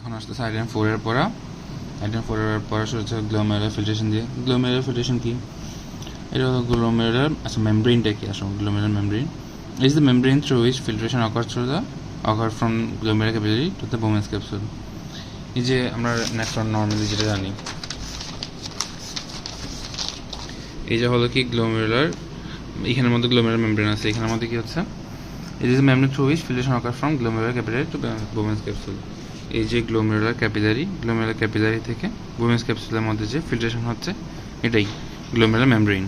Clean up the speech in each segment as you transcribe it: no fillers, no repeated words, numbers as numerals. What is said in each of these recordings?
এখন আসতেছে আইটেম 4 এর পড়া। আইটেম 4 এর পড়া শুরু হচ্ছে গ্লোমেরুলার ফিল্ট্রেশন দিয়ে। গ্লোমেরুলার ফিল্ট্রেশন কি? এটা হলো গ্লোমেরুলার, আচ্ছা মেমব্রেনটা কি আসলে? Glomerular membrane is the membrane through which filtration occur from glomerular capillary to the Bowman's capsule. এই যে আমরা নেফ্রন নর্মালি যেটা জানি, এই যে হলো কি গ্লোমেরুলার, এখানের মধ্যে গ্লোমেরুলার মেমব্রেন আছে, এখানের মধ্যে কি হচ্ছে, it is the membrane through which filtration occur from glomerular capillary to Bowman's capsule. এই যে গ্লোমেরুলার ক্যাপিলারি থেকে Bowman's capsule এর মধ্যে যে ফিল্ট্রেশন হচ্ছে এটাই গ্লোমেরুলার মেমব্রেন।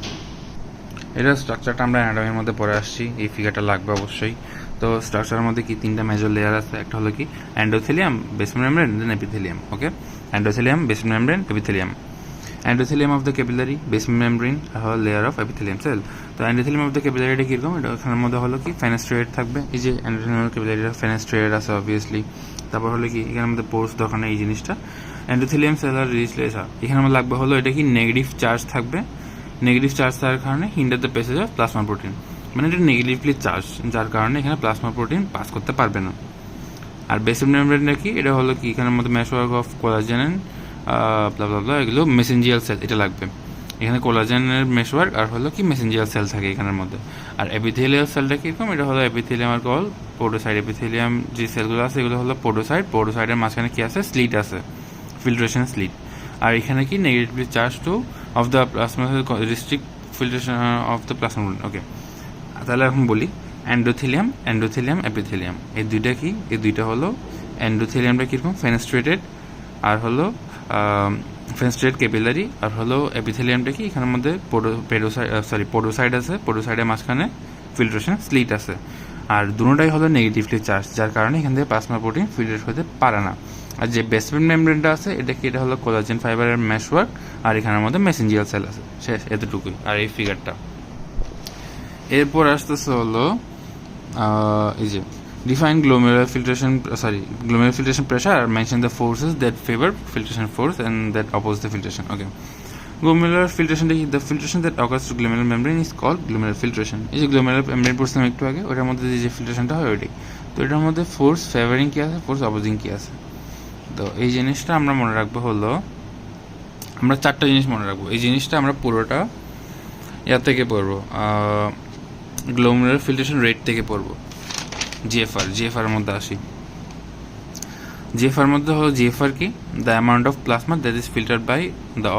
এটা স্ট্রাকচারটা আমরা অ্যানাটমির মধ্যে পড়ে আসছি, এই ফিগারটা লাগবে অবশ্যই। তো স্ট্রাকচারের মধ্যে কি তিনটা মেজর লেয়ার আছে, একটা হলো কি endothelium, basement membrane, then epithelium. Okay, endothelium, basement membrane, epithelium. Endothelium of the capillary, basement membrane, হলো লেয়ার অফ এপিথেলিয়াম সেল। তো এন্ডোথেলিয়াম অফ দ্য ক্যাপিলারিটা কীরকম, এটা এখানের মধ্যে হলো কি ফেনেস্ট্রেটেড থাকবে, এই যে এন্ডোথেলিয়াম অফ ক্যাপিলারিটা ফেনেস্ট্রেটেড আছে অবভিয়াসলি। তারপর হলো কি এখানের মধ্যে পোর্স দরকার নেই, এই জিনিসটা এন্ডোথেলিয়াম সেল আর রিজলেস। এখানে আমার লাগবে হলো এটা কি নেগেটিভ চার্জ থাকবে, নেগেটিভ চার্জ থাকার কারণে hinder the passage of plasma protein, মানে এটা নেগেটিভলি চার্জ, যার কারণে এখানে প্লাজমা প্রোটিন পাস করতে পারবে না। আর বেসমেন্ট মেমব্রেনটা কি, এটা হলো কি এখানের মধ্যে মেশওয়ার্ক অফ কোলাজেন এন্ড এগুলো মেসেঞ্জিয়াল সেল, এটা লাগবে। এখানে কোলাজেনের মেশওয়ার্ক আর হলো কি মেসেঞ্জিয়াল সেল থাকে এখানের মধ্যে। আর এপিথেলিয়াল সেলটা কীরকম, এটা হলো এপিথেলিয়াম আর কল পোডোসাইট। এপিথেলিয়াম যে সেলগুলো আছে এগুলো হলো পোডোসাইট, পোডোসাইটের মাঝখানে কি আছে, স্লিট আছে, ফিল্ট্রেশন স্লিট। আর এখানে কি negatively charge to of the plasma restrict filtration of the plasma. Okay, তাহলে এখন বলি এন্ডোথেলিয়াম, এপিথেলিয়াম, এই দুইটা কি, এই দুইটা হলো এন্ডোথেলিয়ামটা কীরকম ফেনেস্ট্রেটেড, আর হলো ফেনেস্ট্রেটেড ক্যাপিলারি, আর হলো এপিথেলিয়ামটা কি এখানের মধ্যে পোডোসাইড আছে, পোডোসাইডের মাঝখানে ফিল্ট্রেশন স্লিট আছে। আর দুটোটাই হলো নেগেটিভলি চার্জ, যার কারণে এখান থেকে প্লাজমা প্রোটিন ফিল্টার হতে পারে না। আর যে বেসমেন্ট মেমব্রেনটা আছে এটা কি, এটা হলো কোলাজেন ফাইবারের মেশওয়ার্ক, আর এখানের মধ্যে মেসেঞ্জিয়াল সেল আছে, শেষ, এতটুকুই। আর এই ফিগারটা এরপর আসতেছে হলো এই যে ডিফাইন গ্লোমেরুলার ফিল্ট্রেশন প্রেশার আর mention the forces that favour filtration force and that oppose the filtration. Okay, glomerular ফিল্ট্রেশনটা কি, the filtration that occurs to glomerular membrane is called glomerular filtration. এই যে গ্লোমেরুলার মেমব্রেন পড়ছিলাম একটু আগে, ওটার মধ্যে যে ফিল্ট্রেশনটা হয় ওইটাই। তো এটার মধ্যে ফোর্স ফেভারিং কি আছে, ফোর্স অপোজিং কি আছে। তো এই জিনিসটা আমরা মনে রাখবো হলো, আমরা চারটা জিনিস মনে রাখবো। এই জিনিসটা আমরা পুরোটা ইয়ার থেকে পড়বো, গ্লোমেরুলার ফিল্ট্রেশন রেট থেকে পড়বো। জিএফআর এর মধ্যে আসি। জিএফআর মধ্যে হলো, জিএফআর কি, the amount of plasma that is filtered by the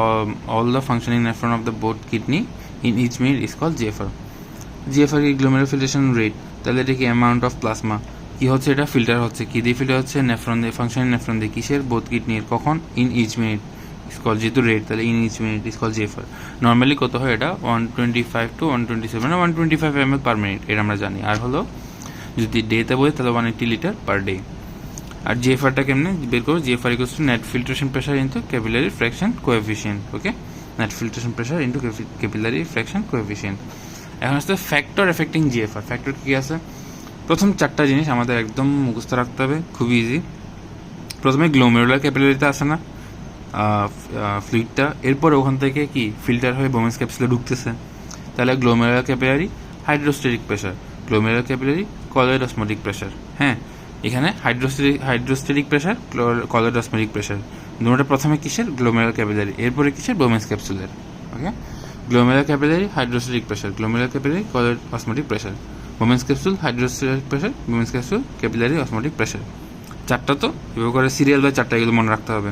all the functioning nephron of the both kidney in each minute is called GFR. GFR কি, গ্লোমেরুলার ফিল্ট্রেশন রেট, তাহলে এটা কি অ্যামাউন্ট অফ প্লাজমা কি হচ্ছে, এটা filter হচ্ছে কি দিয়ে, ফিল্টার হচ্ছে নেফ্রন দিয়ে, ফাংশনিং নেফ্রন দিয়ে, কিসের, বোথ কিডনির, কখন, in each minute is call, যেহেতু রেট তাহলে in each minute is call GFR. Normally কত হয় এটা, 125 to 127, 125 ml পার মিনিট, এটা আমরা জানি। আর হলো যদি ডেতে বলি তাহলে 180 লিটার পার ডে। আর জিএফআরটা কেমনে বের করবো, GFR equals to net filtration pressure into capillary fraction coefficient. Okay, net filtration pressure into capillary fraction coefficient. এখন আসছে ফ্যাক্টর এফেক্টিং জিএফআর। ফ্যাক্টর কী আছে, প্রথম চারটা জিনিস আমাদের একদম মুখস্থ রাখতে হবে, খুবই ইজি। প্রথমে গ্লোমেরুলার ক্যাপিলারিতে আসে না ফ্লুইডটা, এরপর ওখান থেকে কি ফিল্টার হয়ে বোমেন্স ক্যাপসুলে ঢুকতেছে, তাহলে glomerular capillary hydrostatic pressure, glomerular capillary colloid osmotic pressure. হ্যাঁ, এখানে hydrostatic pressure, colloid osmotic pressure, দুটোটা প্রথমে কিসের, গ্লোমেরুলার ক্যাপিলারি, এরপরে কিসের, বোমেন্স ক্যাপসুলের। Okay, glomerular capillary hydrostatic pressure, glomerular capillary colloid osmotic pressure, Bowman's capsule hydrostatic pressure, Bowman's capsule capillary osmotic pressure. চারটা তো এভাবে করে সিরিয়াল বাই চারটা, এগুলো মনে রাখতে হবে।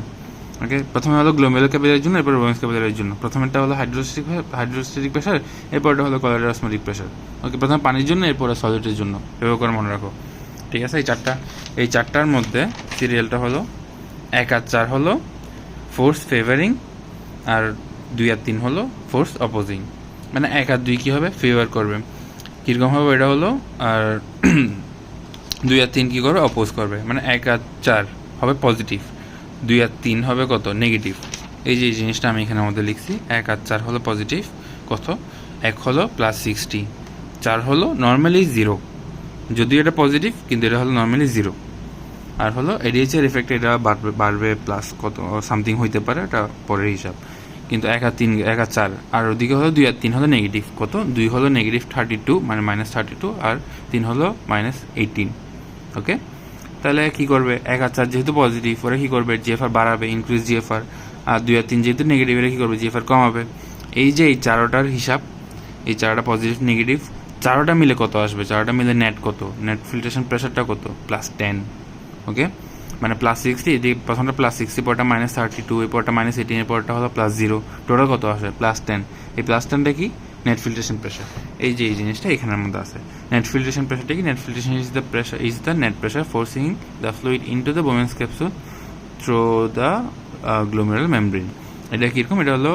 ওকে, প্রথমে হলো গ্লোমেরুলার ক্যাপিলারির জন্য, এরপর বোমেন্স ক্যাপিলারির জন্য। প্রথমেরটা হলো হাইড্রোস্টেটিক প্রেশার, এরপরটা হলো কলয়েড অসমোটিক প্রেশার। ওকে, প্রথমে পানির জন্য, এরপরে সলিডের জন্য, এভাবে করে মনে রাখো। ঠিক আছে, এই চারটার মধ্যে সিরিয়ালটা হলো 1 আর 4 হলো ফোর্স ফেভারিং, আর 2 আর 3 হলো ফোর্স অপোজিং। মানে 1 আর 2 কী হবে, ফেভার করবে, কীরকম হবে এটা হলো, আর 2 আর 3 কী করবে, অপোজ করবে। মানে 1 আর 4 হবে পজিটিভ, 2 আর 3 হবে কত, নেগেটিভ। এই যে জিনিসটা আমি এখানে মধ্যে লিখছি, 1 আর 4 হলো পজিটিভ, কত, 1 হলো +60, 4 হলো নর্মালি 0, যদিও এটা পজিটিভ কিন্তু এটা হলো নর্মালি 0। আর হলো এডিএইচের এফেক্ট, এটা বাড়বে প্লাস কত সামথিং হইতে পারে, এটা পরের হিসাব। কিন্তু 1 আর 3, 1 আর 4, আর ওদিকে হলো 2 আর 3 হলো নেগেটিভ, কত, 2 হলো নেগেটিভ 32, মানে -32, আর 3 হলো -18। ওকে, তাহলে কি করবে 1 আর 4 যেহেতু পজিটিভ, ওরা কি করবে জিএফআর বাড়াবে, ইনক্রিজ জিএফআর। আর 2 আর 3 যেহেতু নেগেটিভ, এরা কি করবে জিএফআর কমাবে। এই যে এই চারোটার হিসাব, এই চারোটা পজিটিভ নেগেটিভ, চারোটা মিলে কত আসবে, চারোটা মিলে নেট কত, নেট ফিল্ট্রেশন প্রেশারটা কত, +10। ওকে, মানে +60, এদিকে প্রথমটা +60, পরটা -32, এই পরটা -18, এর পরটা হলো +0, টোটাল কত আসে +10। এই +10টা কি নেট ফিল্ট্রেশন প্রেশার। এই যে এই জিনিসটা এখানের মধ্যে আছে। নেট ফিল্ট্রেশন প্রেশারটা কি, net filtration is the pressure, is the net pressure forcing the fluid into the Bowman's capsule through the glomerular membrane. এটা কীরকম, এটা হলো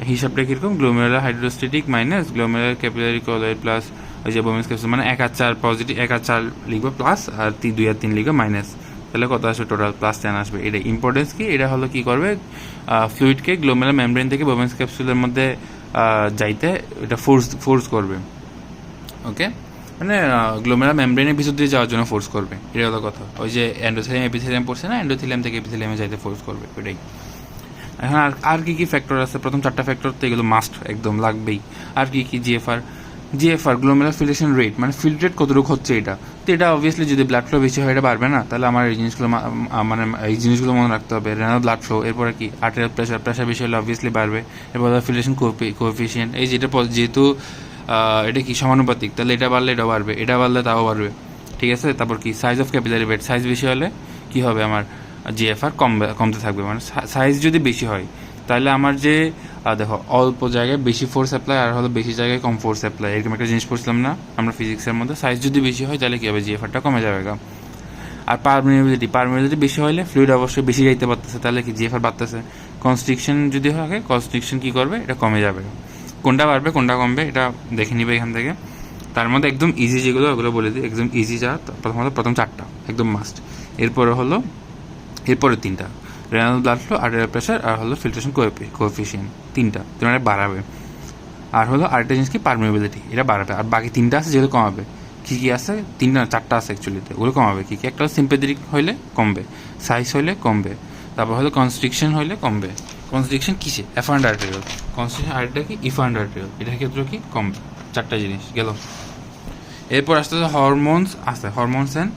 হিসাবটা কীরকম, glomerular hydrostatic minus glomerular capillary colloid plus ওই যে বোমেন্স ক্যাপসুল, মানে 1 আর 4 পজিটিভ, 1 আর 4 লিখবো প্লাস, আর 2 আর 3 লিখবো মাইনাস, তাহলে কত আসবে টোটাল +10 আসবে। এটা ইম্পর্টেন্স কি, এটা হলো কি করবে ফ্লুইডকে গ্লোমেরুলার মেমব্রেন থেকে বোমেন্স ক্যাপসুলের মধ্যে যাইতে এটা ফোর্স করবে। ওকে, মানে গ্লোমেরুলার মেমব্রেনের ভিতর দিয়ে যাওয়ার জন্য ফোর্স করবে, এটা হলো কথা। ওই যে এন্ডোথেলিয়াম এপিথেলিয়াম পড়ছে না, এন্ডোথেলিয়াম থেকে এপিথেলিয়ামে যাইতে ফোর্স করবে, ওইটাই। এখন আর কি কি ফ্যাক্টর আছে, প্রথম 4টা ফ্যাক্টর তো এগুলো মাস্ট একদম লাগবেই। আর কি কি, জিএফআর গ্লোমেরুলার ফিল্ট্রেশন রেট, মানে ফিল্ট্রেট কতটুকু হচ্ছে এটা। তো এটা অবভিয়াসলি যদি ব্লাড ফ্লো বেশি হয় এটা বাড়বে না, তাহলে আমার এই জিনিসগুলো মানে এই জিনিসগুলো মনে রাখতে হবে। রেনাল ব্লাড ফ্লো, এরপরে কি আর্টেরিয়াল প্রেশার বেশি হলে অবভিয়াসলি বাড়বে। এরপর ফিল্ট্রেশন কোএফিসিয়েন্ট, এই যেটা যেহেতু এটা কি সমানুপাতিক, তাহলে এটা বাড়লে এটাও বাড়বে, এটা বাড়লে তাও বাড়বে, ঠিক আছে। তারপর কি size of capillary bed, size বেশি হলে কি হবে, আমার জিএফআর কমতে থাকবে। মানে সাইজ যদি বেশি হয় তাহলে আমার যে দেখো অল্প জায়গায় বেশি ফোর্স অ্যাপ্লাই আর হলো বেশি জায়গায় কম ফোর্স অ্যাপ্লাই, এরকম একটা জিনিস পড়ছিলাম না আমরা ফিজিক্সের মধ্যে। সাইজ যদি বেশি হয় তাহলে কী হবে, জিএফআরটা কমে যাবে। আর পারমিয়াবিলিটি বেশি হলে ফ্লুইড অবশ্যই বেশি যাইতে পারতেছে, তাহলে কি জিএফআর বাড়তেছে। কনস্ট্রিকশন যদি হয়, কনস্ট্রিকশন কী করবে, এটা কমে যাবে। কোনটা বাড়বে কোনটা কমবে এটা দেখে নিবে এখান থেকে। তার মধ্যে একদম ইজি যেগুলো ওগুলো বলে দিই, একদম ইজি যা প্রথম 4টা একদম মাস্ট। এরপরে 3টা renal blood flow, arterial pressure, আর হলো ফিল্ট্রেশন কোএফিসিয়েন্ট, 3টা তোমার বাড়াবে। আর হলো আরেকটা জিনিস কি পারমিয়াবিলিটি, এটা বাড়াবে। আর বাকি 3টা আছে যেগুলো কমাবে। কী আছে, 4টা আছে অ্যাকচুয়ালিতে, ওগুলো কমাবে। কী একটা সিম্পেথেটিক হইলে কমবে, সাইজ হইলে কমবে, তারপর হলো কনস্ট্রিকশন হইলে কমবে। কনস্ট্রিকশন কিসে, এফারেন্ট আর্টেরিয়াল, কনস্ট্রিকশন আরেকটা কি ইফারেন্ট আর্টেরিয়াল, এটার ক্ষেত্রে কি কমবে। 4টা জিনিস গেল। এরপর আসতে হরমোনস আছে, hormones and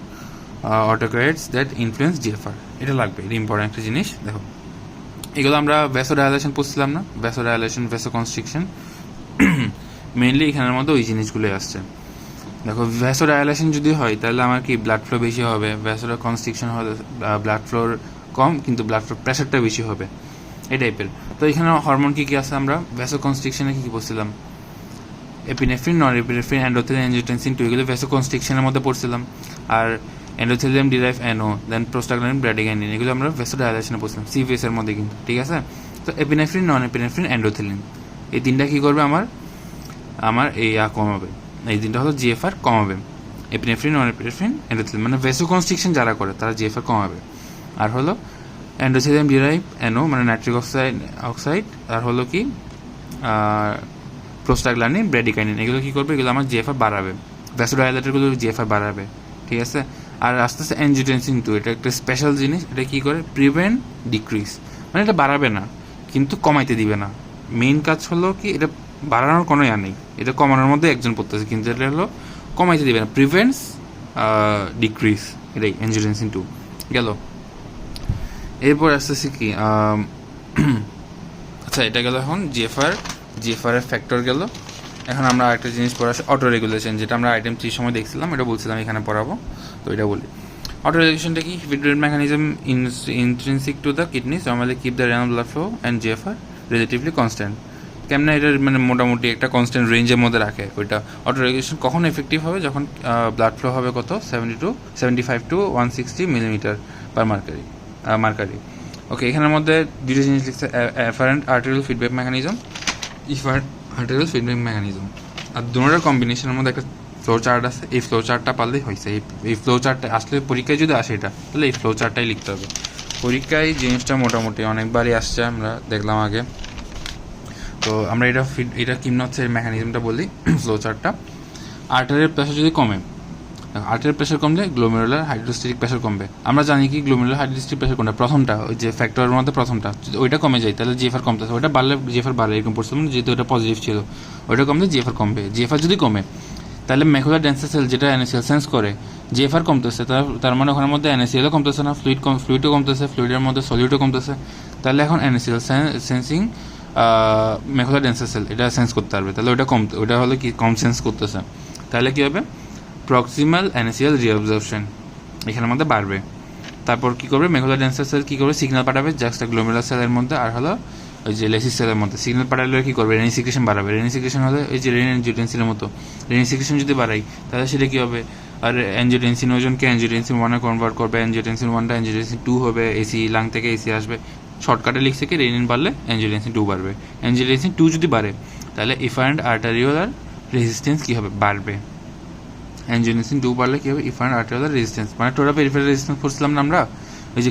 autacoids that influence GFR, এটা লাগবে, এটা ইম্পর্টেন্ট একটা জিনিস। দেখো এগুলো আমরা ভ্যাসোডাইলেশন পড়ছিলাম না, ভ্যাসোডাইলেশন ভ্যাসোকনস্ট্রিকশন, মেইনলি এখানের মধ্যে ওই জিনিসগুলোই আসছে। দেখো ভ্যাসোডাইলেশন যদি হয় তাহলে আমার কি ব্লাড ফ্লো বেশি হবে, ভ্যাসোকনস্ট্রিকশন হলে ব্লাড ফ্লোর কম কিন্তু ব্লাড ফ্লোর প্রেশারটা বেশি হবে, এই টাইপের। তো এখানে হরমোন কী কী আছে, আমরা ভ্যাসোকনস্ট্রিকশনে কী কী বলছিলাম, এপিনেফ্রিন, নন এপিনেফ্রিন, এন্ডোথেলিয়াম, অ্যাঞ্জিওটেনসিন 2, এগুলো ভ্যাসোকনস্ট্রিকশনের মধ্যে পড়ছিলাম। আর এন্ডোথেলিয়াম ডিরাইভ এনও, দেন প্রোস্টাগ্ল্যান্ডিন, ব্র্যাডিকাইনিন, এগুলো আমরা ভ্যাসোডাইলেশনে পড়ছিলাম সিভিএস এর মধ্যে কিন্তু, ঠিক আছে। তো এপিনেফ্রিন, নন এপিনেফ্রিন, এন্ডোথেলিন, এই 3টা কী করবে, আমার এই কমাবে। এই 3টা হলো জিএফআর কমাবে, এপিনেফ্রিন, নন এপিনেফ্রিন, এন্ডোথেলিন, মানে ভ্যাসোকনস্ট্রিকশন যারা করে তারা জিএফআর কমাবে। আর হলো এন্ডোথেলিয়াম ডিরাইভ এনও, মানে নাইট্রিক অক্সাইড, আর হলো কি প্রোস্টাগ্ল্যান্ডিন, ব্র্যাডিকাইনিন, এগুলো কী করবে, এগুলো আমার জিএফআর বাড়াবে, ভ্যাসোডাইলেটরগুলো জিএফআর বাড়াবে, ঠিক আছে। আর আস্তে আস্তে অ্যাঞ্জিওটেনসিন 2, এটা একটা স্পেশাল জিনিস, এটা কী করে, প্রিভেন্ট ডিক্রিজ, মানে এটা বাড়াবে না কিন্তু কমাইতে দিবে না। মেইন কাজ হলো কি, এটা বাড়ানোর কোনো নেই, এটা কমানোর মধ্যে একজন পড়তেছে, কিন্তু এটা হলো কমাইতে দিবে না, প্রিভেন্টস ডিক্রিজ, এটাই অ্যাঞ্জিওটেনসিন 2 গেল। এরপর আসতেছে কি আচ্ছা এটা গেল এখন জিএফআর এর ফ্যাক্টর গেল। এখন আমরা আরেকটা জিনিস পড়া আছে, অটো রেগুলেশন, যেটা আমরা আইটেম 3 সময় দেখছিলাম, এটা বলছিলাম এখানে পড়াবো, তো এটা বলি। অটো রেগুলেশনটা কি, feedback mechanism intrinsic to the kidneys normally keep the renal blood flow and GFR relatively constant. কেমন এটার মানে মোটামুটি একটা কনস্ট্যান্ট রেঞ্জের মধ্যে রাখে ওইটা। অটো রেগুলেশন কখন এফেক্টিভ হবে, যখন ব্লাড ফ্লো হবে কত 75 to 160 millimetre per mercury. Okay, এখানের মধ্যে 2টা জিনিস লিখছে, afferent arterial feedback mechanism, arterial feedback mechanism, আর দুটোর কম্বিনেশনের মধ্যে একটা ফ্লো চার্ট আছে। এই ফ্লো চার্টটা পারলেই হয়েছে। এই ফ্লো চার্টটা আসলে পরীক্ষায় যদি আসে এটা, তাহলে এই ফ্লো চার্টটাই লিখতে হবে। পরীক্ষায় জিনিসটা মোটামুটি অনেকবারই আসছে, আমরা দেখলাম আগে। তো আমরা এটা কিমন হচ্ছে মেকানিজমটা বলি, ফ্লো চার্টটা। আর্টারিয়াল প্রেশার যদি কমে, আর্টারিয়াল প্রেশার কমলে গ্লোমেরুলার হাইড্রোস্ট্যাটিক প্রেশার কমবে। আমরা জানি কি গ্লোমেরুলার হাইড্রোস্ট্যাটিক প্রেশার কোনটা, প্রথমটা, ওই যে ফ্যাক্টরের মধ্যে প্রথমটা, যদি ওইটা কমে যায় তাহলে জিএফআর কমতেছে, ওইটা বাড়লে জিএফআর বাড়ে, এরকম পড়ছিলাম, যেহেতু ওটা পজিটিভ ছিল, ওইটা কমলে জিএফআর কমবে। জিএফআর যদি কমে তাহলে ম্যাকুলার ডেন্সার সেল, যেটা এনএসএল সেন্স করে, জিএফআর কমতেছে, তার মানে ওখানের মধ্যে এনএসিএলও কমতেছে না, ফ্লুইডও কমতেছে, ফ্লুইডের মধ্যে সলিউডও কমতেছে। তাহলে এখন এনএসিএল সেন্সিং ম্যাকুলার ডেন্সার সেল এটা সেন্স করতে পারবে, তাহলে ওটা হলো কি কম সেন্স করতেছে। তাহলে কী হবে, প্রক্সিমাল এনএসিএল রিঅবজর্পশন এখানের মধ্যে বাড়বে। তারপর কী করবে, ম্যাকুলার ডেন্সার সেল কী করবে, সিগন্যাল পাঠাবে জাস্ট গ্লোমেরুলার সেলের মধ্যে আর হলো ওই যে লেসিস সেলের মধ্যে। সিগন্যাল পাঠালে কী করবে, রেনিসিক্রেশন বাড়াবে। রেনিসিক্রেশন হলে এই যে রেনিন অ্যাঞ্জিওটেনসিনের মতো, রেনিসিক্রেশন যদি বাড়াই তাহলে সেটা কী হবে, আর অ্যাঞ্জিওটেনসিন ওজনকে অ্যাঞ্জিওটেনসিন 1-এ কনভার্ট করবে, অ্যাঞ্জিওটেনসিন 1টা অ্যাঞ্জিওটেনসিন 2 হবে, এসি লাং থেকে এসি আসবে। শর্টকাটে লিখছে কি, রেনিন বাড়লে অ্যাঞ্জিওটেনসিন 2 বাড়বে। অ্যাঞ্জিওটেনসিন 2 যদি বাড়ে তাহলে ইফারেন্ট আর্টারিওলার রেজিস্ট্যান্স কী হবে, বাড়বে। অ্যাঞ্জিওটেনসিন 2 বাড়লে কী হবে, ইফারেন্ট আর্টারিওলার রেজিস্ট্যান্স, মানে টোটাল পেরিফেরাল রেজিস্ট্যান্স পড়ছিলাম না আমরা, ওই যে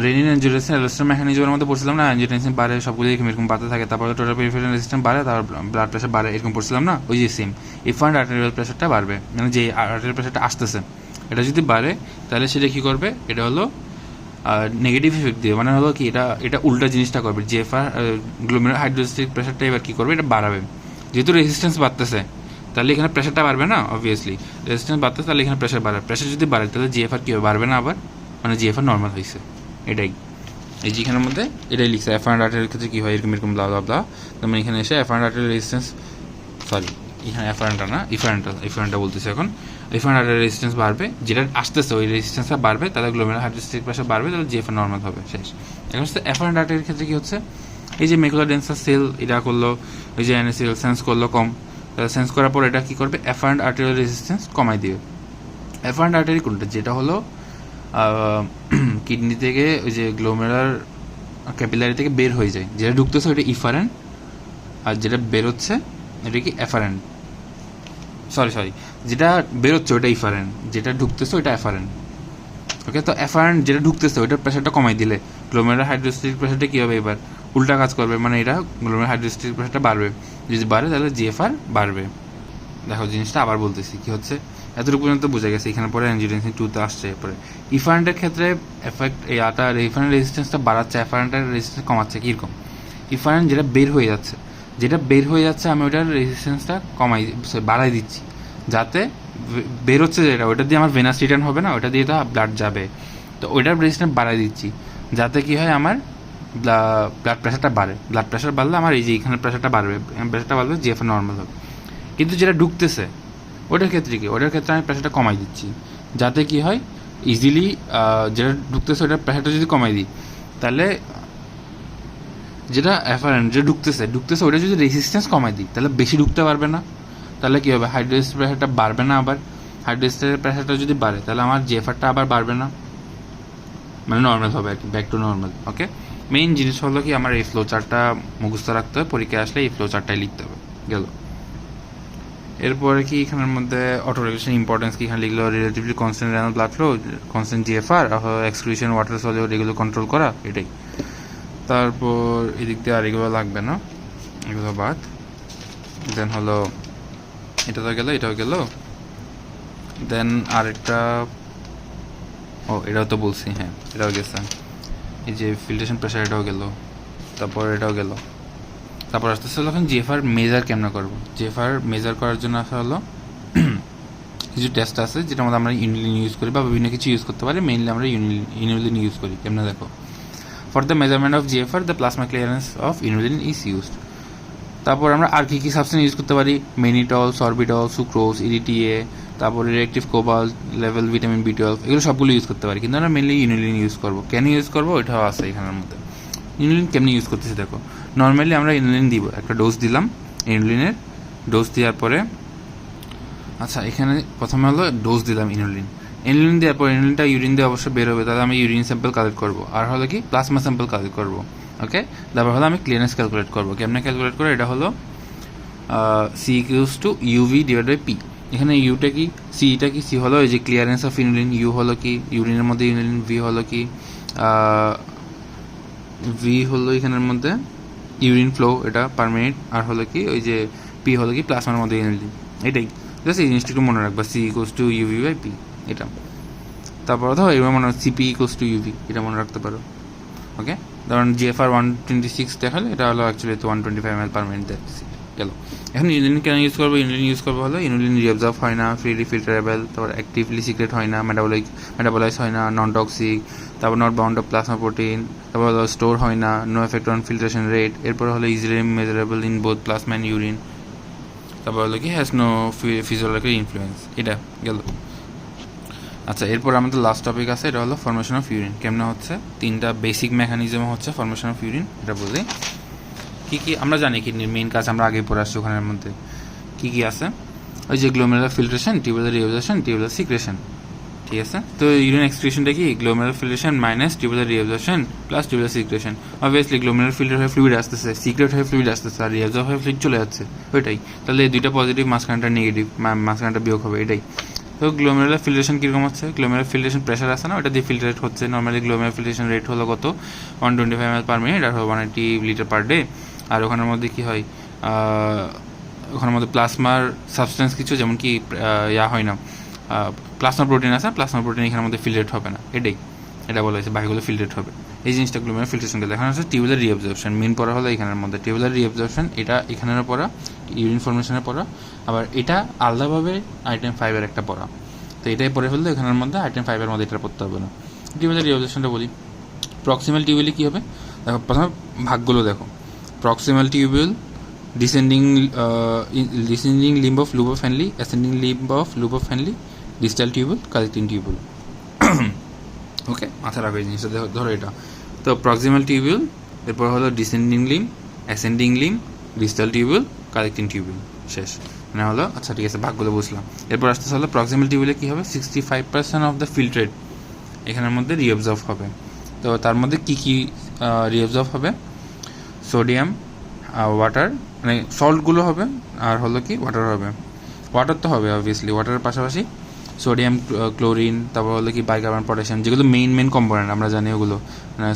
রেনিন অ্যাঞ্জিওটেনসিন অ্যালোস্টার মেকানিজমের মধ্যে পড়ছিলাম না, অ্যাঞ্জিওটেনসিন বাড়ে সবগুলো এরকম বাড়তে থাকে, তারপরে টোটাল পেরিফেরাল রেজিস্ট্যান্স বাড়ে, তারপর ব্লাড প্রেশার বাড়ে, এরকম পড়ছিলাম না, ওই যে সেম ইফারেন্ট আর্টারিয়াল প্রেশারটা বাড়বে, মানে যে আর্টারিয়াল প্রেশারটা আসতেছে এটা যদি বাড়ে তাহলে সেটা কী করবে, এটা হলো নেগেটিভ ইফেক্ট দিয়ে, মানে হলো কি এটা উল্টা জিনিসটা করবে। জিএফআর গ্লোমেরুলার হাইড্রোস্ট্যাটিক প্রেশারটা এবার কী করবে, এটা বাড়াবে। যেহেতু রেজিস্ট্যান্স বাড়তেছে তাহলে এখানে প্রেশারটা বাড়বে না, অবভিয়াসলি রেজিস্ট্যান্স বাড়তেছে তাহলে এখানে প্রেশার বাড়বে। প্রেশার যদি বাড়ে তাহলে জিএফআর কী হবে, বাড়বে না আবার, মানে জিএফআর নর্মাল হয়েছে। এটাই এই যেখানের মধ্যে এটাই লিখছে, এফারেন্ট আর্টারির ক্ষেত্রে কী হয়, এরকম ব্লা ব্লা ব্লা। তার এখানে এসে এফারেন্ট আর্টারির রেজিস্ট্যান্স, সরি এখানে এফারেন্টটা না, ইফারেন্টটা বলতেছে এখন। এফারেন্ট আর্টারির রেজিস্ট্যান্স বাড়বে, যেটা আসতেছে ওই রেজিস্ট্যান্সটা বাড়বে, তাহলে গ্লোমেরুলার হাইড্রোস্ট্যাটিক প্রেশার বাড়বে, তাহলে জিএফআর নর্মাল হবে, শেষ। এখন হচ্ছে এফারেন্ট আর্টারির ক্ষেত্রে কী হচ্ছে, এই যে ম্যাকুলার ডেন্সার সেল এটা করলো, ওই যে এনএসিএল সেন্স করলো কম, তাহলে সেন্স করার পর এটা কী করবে, এফারেন্ট আর্টারিয়াল রেজিস্ট্যান্স কমাই দিবে। এফারেন্ট আর্টারি কোনটা, যেটা হলো কিডনি থেকে ওই যে গ্লোমেরুলার ক্যাপিলারি থেকে বের হয়ে যায়, যেটা ঢুকতেছে ওইটা ইফারেন্ট, আর যেটা বেরোচ্ছে এটা কি এফারেন্ট, সরি যেটা বেরোচ্ছে ওইটা ইফারেন্ট, যেটা ঢুকতেছে ওইটা এফারেন্ট। ওকে, তো এফারেন্ট যেটা ঢুকতেছে ওইটার প্রেশারটা কমাই দিলে গ্লোমেরুলার হাইড্রোস্ট্যাটিক প্রেশারটা কী হবে, এবার উল্টা কাজ করবে, মানে এটা গ্লোমেরুলার হাইড্রোস্ট্যাটিক প্রেশারটা বাড়বে, যদি বাড়ে তাহলে জিএফআর বাড়বে। দেখো জিনিসটা আবার বলতেছি, কী হচ্ছে এতটুকু পর্যন্ত বোঝা গেছে, এখানে পরে অ্যাঞ্জিওটেনসিন 2-তে আসছে। এরপরে ইফারেন্টের ক্ষেত্রে এফেক্ট এই ইফারেন্ট রেজিস্ট্যান্সটা বাড়াচ্ছে, এফারেন্টের রেজিস্ট্যান্স কমাচ্ছে। কীরকম, ইফারেন্ট যেটা বের হয়ে যাচ্ছে আমি ওইটার রেজিস্ট্যান্সটা বাড়াই দিচ্ছি, যাতে বেরোচ্ছে যেটা ওইটা দিয়ে আমার ভেনাস রিটার্ন হবে না, ওইটা দিয়ে তো ব্লাড যাবে, তো ওইটার রেজিস্ট্যান্স বাড়াই দিচ্ছি, যাতে কী হয়, আমার ব্লাড প্রেশারটা বাড়ে। ব্লাড প্রেশার বাড়লে আমার এই যে এখানে প্রেশারটা বাড়বে, প্রেশারটা বাড়লে জিএফআর নর্মাল হবে। কিন্তু যেটা ঢুকতেছে ওটার ক্ষেত্রে কি, ওটার ক্ষেত্রে আমি প্রেশারটা কমাই দিচ্ছি, যাতে কি হয়, ইজিলি যেটা ঢুকতেছে ওটার প্রেশারটা যদি কমাই দিই, তাহলে যেটা এফারেন্ট যে ঢুকতেছে ওটা যদি রেজিস্ট্যান্স কমাই দিই তাহলে বেশি ঢুকতে পারবে না, তাহলে কী হবে, হাইড্রোস্ট্যাটিক প্রেশারটা বাড়বে না। আবার হাইড্রোস্ট্যাটিক প্রেশারটা যদি বাড়ে তাহলে আমার জিএফআরটা আবার বাড়বে না, মানে নর্মাল হবে আর কি, back to normal. Okay, main জিনিস হলো কি, আমার এই ফ্লো চার্টটা মুখস্থ রাখতে হবে, পরীক্ষায় আসলে এই ফ্লো চার্টটাই লিখতে হবে, গেল। এরপরে কি এখানের মধ্যে অটো রেগুলেশন ইম্পর্টেন্স কি এখানে লিখলো, relatively constant renal blood flow, constant GFR, excretion water solute, এগুলো কন্ট্রোল করা, এটাই। তারপর এদিক দিয়ে আর এগুলো লাগবে না, এগুলো বাদ। দেন হলো এটা তো গেল, এটাও গেল। দেন আরেকটা, ও এটাও তো বলছি, হ্যাঁ এটাও গেছে, এই যে ফিল্ট্রেশন প্রেশার এটাও গেল, তারপর এটাও গেল। তারপর আস্তে আস্তে এখন জিএফআর মেজার কেমন করবো, জিএফআর মেজার করার জন্য আসা হলো কিছু টেস্ট আছে, যেটার মধ্যে আমরা ইউনিলিন ইউজ করি বা বিভিন্ন কিছু ইউজ করতে পারি, মেইনলি আমরা ইউনিলিন ইউজ করি। কেমন দেখো, for the measurement of GFR the plasma clearance of inulin is used. তারপর আমরা আর কী কী সাবস্টেন্স ইউজ করতে পারি, মেনিটল, সরবিটল, সুক্রোজ, ইডিটিএ, তারপর রিঅ্যাক্টিভ কোবাল্ট, লেভেল ভিটামিন B12, এগুলো সবগুলো ইউজ করতে পারি, কিন্তু আমরা মেনলি ইউনিলিন ইউজ করবো। কেন ইউজ করবো ওইটাও আছে এখানের মধ্যে। ইউনিলিন কেমনি ইউজ করতেছি দেখো, নর্মালি আমরা ইউনিলিন দিব, একটা ডোজ দিলাম ইউনিলিনের, ডোজ দেওয়ার পরে আচ্ছা এখানে প্রথমে হলো ডোজ দিলাম ইউনিলিন দেওয়ার পর ইউনিলিনটা ইউরিন দিয়ে অবশ্যই বের হবে, তাহলে আমি ইউরিন স্যাম্পল কালেক্ট করবো, আর হলো কি প্লাজমা স্যাম্পল কালেক্ট করবো। ওকে, তারপর হলো আমি ক্লিয়ারেন্স ক্যালকুলেট করবো। কেমনে ক্যালকুলেট করে, এটা হলো C=UV/P। এখানে ইউটা কি, সিটা কি, সি হলো এই যে ক্লিয়ারেন্স অফ ইউনিলিন, ইউ হলো কি ইউরিনের মধ্যে ইউনিলিন, ভি হলো কি ভি হলো এখানের মধ্যে ইউরিন ফ্লো এটা পার মিনিট, আর হলো কি ওই যে পি হলো কি প্লাজমার মধ্যে ইউনিলিন। এটাই জাস্ট এই জিনিসটা একটু মনে রাখবা, C=UV/P এটা। তারপর ধরো এবার মনে হয় CP=UV, এটা মনে রাখতে পারো। ওকে, ধরুন জিএফআর 126 দেখালে এটা হলো অ্যাকচুয়ালি 125 ml/min দেখছি, গেল। এখন ইনুলিন কেন ইউজ করবো? ইনুলিন ইউজ করবো হলো ইনুলিন রিঅবজর্ব হয় না, ফ্রিলি ফিল্টারেবল, তারপর অ্যাক্টিভলি সিক্রেট হয় না, মেটাবলাইজ হয় না, নন টক্সিক, তারপর not bound of plasma protein, তারপর হলো স্টোর হয় না, no effect on filtration rate, এরপর হলো easily measurable in both plasma and urine, তারপর হলো কি হ্যাজ নো ফিজিওলজিক্যাল ইনফ্লুয়েন্স। এটা গেল। আচ্ছা, এরপর আমাদের লাস্ট টপিক আছে, এটা হলো ফর্মেশন অফ ইউরিন কেমন হচ্ছে। 3টা বেসিক মেকানিজম হচ্ছে ফর্মেশন অফ ইউরিন। এটা বলি কী আমরা জানি কিডনির মেইন কাজ আমরা আগেই পড়ে আসছি, ওখানের মধ্যে কী আছে, ওই যে glomerular filtration, tubular reabsorption, tubular secretion, ঠিক আছে। তো ইউরিন এক্সক্রিশনটা কি? Glomerular filtration minus tubular reabsorption plus tubular secretion. Obviously glomerular filter হয়ে ফ্লুইড আসতেছে, সিক্রেট হয়ে ফ্লুইড আসতেছে, আর রিঅবজর্ব হয়ে ফ্লুইড চলে যাচ্ছে, ওইটাই। তাহলে এই দুইটা পজিটিভ, মাঝখানটা নেগেটিভ, মাঝখানটা বিয়োগ হবে, এটাই। তো গ্লোমেরুলার ফিল্ট্রেশন কীরকম হচ্ছে? গ্লোমেরুলার ফিল্ট্রেশন প্রেশার আছে না, ওটা দিয়ে ফিল্টারেট হচ্ছে। নর্মালি গ্লোমেরুলার ফিল্ট্রেশন রেট হলো কত? 125 ml পার মিনিট, আর 180 লিটার পার ডে। আর ওখানের মধ্যে কী হয়, ওখানের মধ্যে প্লাজমার সাবস্টেন্স কিছু, যেমন কি হয় না, প্লাজমা প্রোটিন আছে, প্লাজমা প্রোটিন এখানের মধ্যে ফিল্ট্রেট হবে না, এটা বলা হয়েছে, বাকিগুলো ফিল্ট্রেট হবে। এই জিনিসটা গ্লোমেরুলার ফিল্ট্রেশন গেলে। এখন হচ্ছে টিউবুলার রিঅবজর্পশন, মেন পড়া হলো এখানের মধ্যে টিউবুলার রিঅবজর্পশন। এটা এখানের পড়া, ইউরিন ফর্মেশনের পড়া, আবার এটা আলাদাভাবে আইটেম 5-এর একটা পড়া। তো এটাই পড়ে ফেললে এখানের মধ্যে আইটেম 5-এর মধ্যে এটা পড়তে হবে না। টিউবুলার রিঅবজর্পশনটা বলি। প্রক্সিমাল টিউবুলে কী হবে দেখো, প্রথমে ভাগগুলো দেখো। Proximal tubule, descending limb of loop of Henle, ascending limb of loop of Henle, distal tubule, collecting tubule. Okay, মাথা রাখো এই জিনিসটা, ধরো এটা। তো প্রক্সিমাল টিউবুল, এরপর হলো descending limb, ascending limb, distal tubule, collecting tubule, শেষ। মানে হলো, আচ্ছা ঠিক আছে, ভাগগুলো বুঝলাম। এরপর আসতেছে হলো প্রক্সিমাল টিউবুলে কী হবে? 65% অফ দ্য ফিল্ট্রেট এখানের মধ্যে রিঅবজর্ব হবে। তো তার মধ্যে কী কী রিঅবজর্ব হবে? সোডিয়াম, ওয়াটার, মানে সল্টগুলো হবে, আর হলো কি ওয়াটার হবে। ওয়াটার তো হবে অবভিয়াসলি, ওয়াটারের পাশাপাশি সোডিয়াম, ক্লোরিন, তারপর হলো কি বাইকার্বন, পটাশিয়াম, যেগুলো মেইন কম্পোনেন্ট আমরা জানি, ওগুলো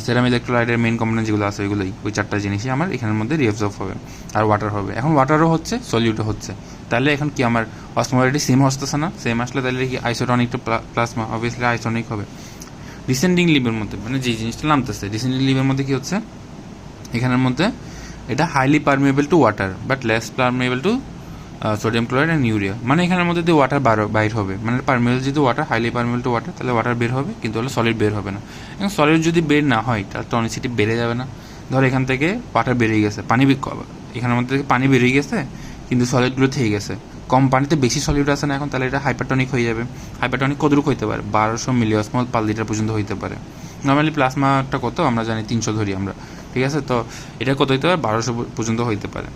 সেরাম ইলেকট্রোলাইটের মেইন কম্পোনেন্ট যেগুলো আছে, ওইগুলোই, ওই 4টা জিনিসই আমার এখানের মধ্যে রিঅবজর্ব হবে। আর ওয়াটার হবে। এখন ওয়াটারও হচ্ছে, সলিউটও হচ্ছে। তাহলে এখন কি আমার অসমোলারিটি সেম আসতেছে না? সেম আসলে তাহলে কি isotonic to plasma, obviously isotonic হবে। ডিসেন্ডিং লিভের মধ্যে, মানে যে জিনিসটা নামতেছে, ডিসেন্ডিং লিভের মধ্যে কি হচ্ছে এখানের মধ্যে? এটা highly permeable to water but less permeable to sodium chloride and urea. মানে এখানের মধ্যে দিয়ে ওয়াটার বাইর হবে, মানে পারমিয়েবল যদি water, highly permeable to water, তাহলে ওয়াটার বের হবে, কিন্তু হলো সলিড বের হবে না। এবং সলিড যদি বের না হয়, তাহলে টনিসিটি বেড়ে যাবে না। ধর এখান থেকে ওয়াটার বেরিয়ে গেছে, পানি এখানের মধ্যে থেকে পানি বেরিয়ে গেছে, কিন্তু সলিডগুলো থেকে গেছে। কম পানিতে বেশি সলিড আছে না এখন, তাহলে এটা হাইপারটনিক হয়ে যাবে। হাইপারটনিক কতটুকু হইতে পারে? 1200 মিলিঅসমল পার লিটার পর্যন্ত হইতে পারে। নর্মালি প্লাজমাটা কত আমরা জানি, 300 ধরি আমরা, ঠিক আছে। তো এটা কত হইতে পারে? 1200 পর্যন্ত হইতে পারে।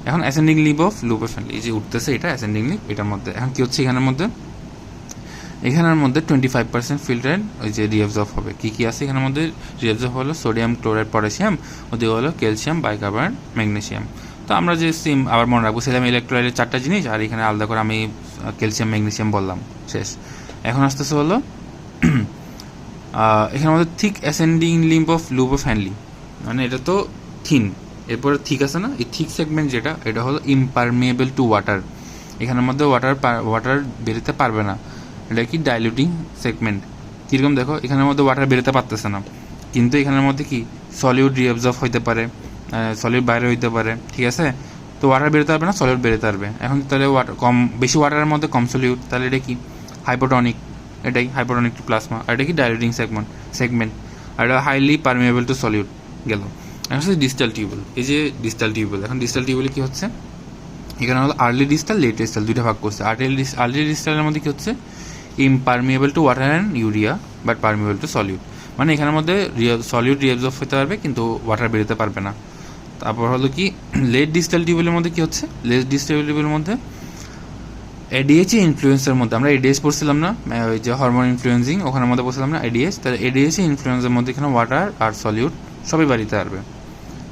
এখন অ্যাসেন্ডিং লিভ অফ লুপ অফ হ্যানলি, এই যে উঠতেছে এটা অ্যাসেন্ডিং লিভ, এটার মধ্যে এখন কী হচ্ছে এখানের মধ্যে? এখানের মধ্যে 25% ফিল্টারেট ওই যে রিঅবজর্ব হবে। কী কী আছে এখানের মধ্যে? রিঅবজর্ব হলো সোডিয়াম, ক্লোরাইড, পটাশিয়াম, ওদিকে হলো ক্যালসিয়াম, বাইকার্বনেট, ম্যাগনেসিয়াম। তো আমরা যে সিম আবার মনে রাখবো, সেরাম ইলেকট্রোলাইটের 4টা জিনিস, আর এখানে আলাদা করে আমি ক্যালসিয়াম, ম্যাগনেসিয়াম বললাম, শেষ। এখন আসতেছে হলো এখানের মধ্যে thick ascending limb of loop of Henley, মানে এটা তো থিন, এরপরে থিক আছে না, এই থিক সেগমেন্ট যেটা, এটা হলো ইমপারমিয়েবল টু ওয়াটার। এখানের মধ্যে ওয়াটার বেরোতে পারবে না, এটা কি ডাইলিউটিং সেগমেন্ট। কীরকম দেখো, এখানের মধ্যে ওয়াটার বেরোতে পারতেছে না, কিন্তু এখানের মধ্যে কি সলিউড রিঅবজর্ব হইতে পারে, সলিউড বাইরে হইতে পারে, ঠিক আছে। তো ওয়াটার বেরোতে পারবে না, সলিউড বেরোতে পারবে। এখন তাহলে বেশি ওয়াটারের মধ্যে কম সলিউড, তাহলে এটা কি হাইপোটনিক, এটাই হাইপোটনিক টু প্লাজমা। আর এটা কি ডাইলিউটিং সেগমেন্ট, আর এটা হাইলি পারমিয়েবল টু সলিউড গেল। এখন হচ্ছে ডিস্টাল টিউবুল, এই যে ডিস্টাল টিউবুল। এখন ডিস্টাল টিউবুলে কী হচ্ছে? এখানে হলো আর্লি ডিস্টাল, লেট ডিস্টাল, দুইটা ভাগ করছে। আর্লি ডিস্টালের মধ্যে কী হচ্ছে? Impermeable to water and urea but permeable to solute, মানে এখানের মধ্যে সলিউড রিঅবজর্ব হতে পারবে, কিন্তু ওয়াটার বেরোতে পারবে না। তারপর হলো কি লেট ডিস্টাল টিউবুলের মধ্যে কী হচ্ছে? লেট ডিস্টাল টিউবুলের মধ্যে এডিএইচ ইনফ্লুয়েন্সের মধ্যে, আমরা এডিএইচ পড়ছিলাম না, ওই যে হরমোন ইনফ্লুয়েন্সিং, ওখানের মধ্যে পড়ছিলাম না এডিএইচ। তাহলে এডিএইচ ইনফ্লুয়েন্সের মধ্যে এখানে ওয়াটার আর সলিউড সবই বাড়িতে পারবে।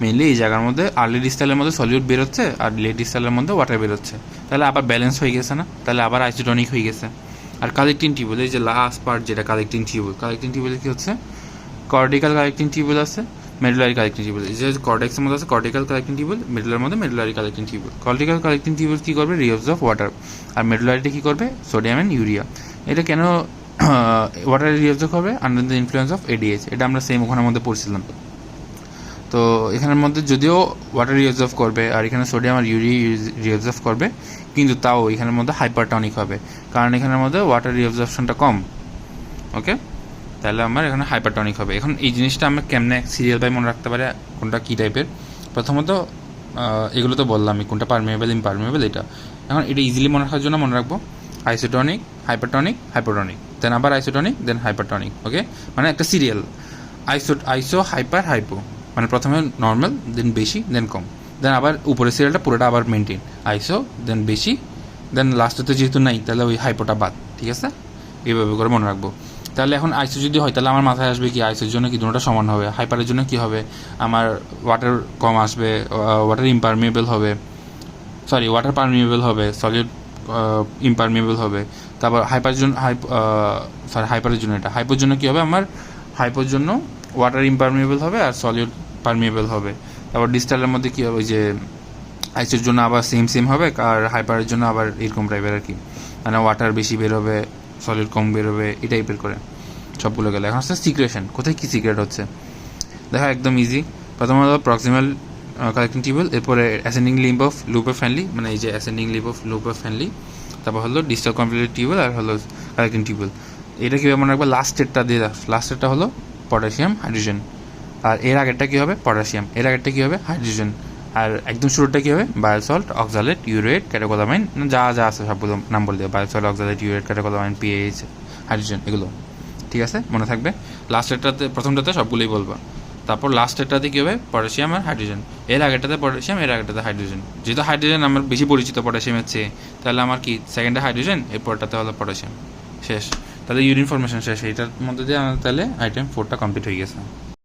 মেইনলি এই জায়গার মধ্যে আর্লি ডিস্টালের মধ্যে সলিউড বেরোচ্ছে, আর লেট ডিস্টালের মধ্যে ওয়াটার বেরোচ্ছে, তাহলে আবার ব্যালেন্স হয়ে গেছে না, তাহলে আবার আইসোটনিক হয়ে গেছে। আর কালেক্টিং টিউবুল, এই যে লাস্ট পার্ট যেটা কালেক্টিং টিউবুলে কী হচ্ছে? কর্টিক্যাল কালেক্টিং টিউবুল আছে, মেডুলারি কালেক্টিং টিউবুল। এই যে কর্টেক্সের মধ্যে আছে কর্টিক্যাল কালেক্টিং টিউবুল, মেডুলার মধ্যে medullary collecting tubule. Cortical collecting tubule কী করবে? রিঅবজর্ব ওয়াটার, আর মেডুলারিটি কী করবে? Sodium and urea. এটা কেন ওয়াটার রিঅবজর্ব হবে? Under the influence of ADH, এটা আমরা সেম ওখানের মধ্যে পড়ছিলাম। তো এখানের মধ্যে যদিও ওয়াটার রিঅবজর্ভ করবে আর এখানে সোডিয়াম আর ইউরিয়া রিঅবজর্ভ করবে, কিন্তু তাও এখানের মধ্যে হাইপারটনিক হবে, কারণ এখানের মধ্যে ওয়াটার রিঅবজর্পশনটা কম। ওকে, তাহলে আমার এখানে হাইপারটনিক হবে। এখন এই জিনিসটা আমরা কেমনে সিরিয়াল বাই মনে রাখতে পারি কোনটা কী টাইপের? প্রথমত এগুলো তো বললাম আমি কোনটা পারমিয়েবল ইমপারমিয়েবল এটা। এখন এটা ইজিলি মনে রাখার জন্য মনে রাখবো আইসোটনিক, হাইপারটনিক, হাইপোটনিক, দেন আবার আইসোটনিক, দেন হাইপারটনিক। ওকে, মানে একটা সিরিয়াল আইসো হাইপার হাইপো, মানে প্রথমে নর্মাল, দেন বেশি, দেন কম, দেন আবার উপরের সিরিয়ালটা পুরোটা আবার মেনটেন, আইসো দেন বেশি, দেন লাস্টেতে যেহেতু নাই তাহলে ওই হাইপোটা বাদ। ঠিক আছে, এইভাবে করে মনে রাখবো। তাহলে এখন আইসো যদি হয় তাহলে আমার মাথায় আসবে কি আইসোর জন্য কি দুটোটা সমান হবে, হাইপারের জন্য কি হবে আমার ওয়াটার কম আসবে, ওয়াটার ইমপারমিয়েবল হবে, সরি ওয়াটার পারমিয়েবল হবে, সলিড ইমপারমিয়েবল হবে। তারপর হাইপারের জন্য হাইপারের জন্য এটা হাইপোর জন্য কী হবে আমার হাইপোর জন্য ওয়াটার ইমপারমিয়েবল হবে আর সলিড পারমিয়েবল হবে। তারপর ডিস্টালের মধ্যে কী হবে যে আইসোর জন্য আবার সেম হবে, আর হাইপারের জন্য আবার এরকম টাইপের আর কি, মানে ওয়াটার বেশি বেরোবে, সলিড কম বেরোবে, এই টাইপের করে সবগুলো গেলে। এখন হচ্ছে সিক্রেশন, কোথায় কী সিক্রেট হচ্ছে দেখা একদম ইজি। প্রথমত প্রক্সিমাল কালেক্টিং টিউবওয়েল, এরপরে ascending limb of loop of Henle, মানে এই যে ascending limb of loop of Henle, তারপর হলো ডিস্টাল কমপ্লিটেড টিউবওয়েল, আর হলো কালেক্টিং টিউবওয়েল। এটা কীভাবে মনে রাখবো, লাস্টেরটা দিয়ে লাস্টেরটা হলো পটাশিয়াম হাইড্রোজেন, আর এর আগেরটা কী হবে পটাশিয়াম, এর আগেরটা কী হবে হাইড্রোজেন, আর একদম শুরুটা কী হবে বায়োসল্ট, অক্সালেট, ইউরেট, ক্যাটাকোলামাইন, যা যা আছে সবগুলো নাম বলে দেবে, বায়োসল্ট, অক্সালেট, ইউরেট, ক্যাটাকোলামাইন, পিএইচ, হাইড্রোজেন, এগুলো ঠিক আছে মনে থাকবে। লাস্টেরটাতে প্রথমটাতে সবগুলোই বলবা, তারপর লাস্টেরটাতে কী হবে পটাশিয়াম আর হাইড্রোজেন, এর আগেরটাতে পটাশিয়াম, এর আগেরটাতে হাইড্রোজেন। যেহেতু হাইড্রোজেন আমার বেশি পরিচিত পটাশিয়ামের চেয়ে, তাহলে আমার কি সেকেন্ডে হাইড্রোজেন, এরপরটাতে হলো পটাশিয়াম, শেষ। তাহলে ইউরিন ফরমেশন শেষ, এইটার মধ্যে দিয়ে আমাদের তাহলে আইটেম 4টা কমপ্লিট হয়ে গেছে।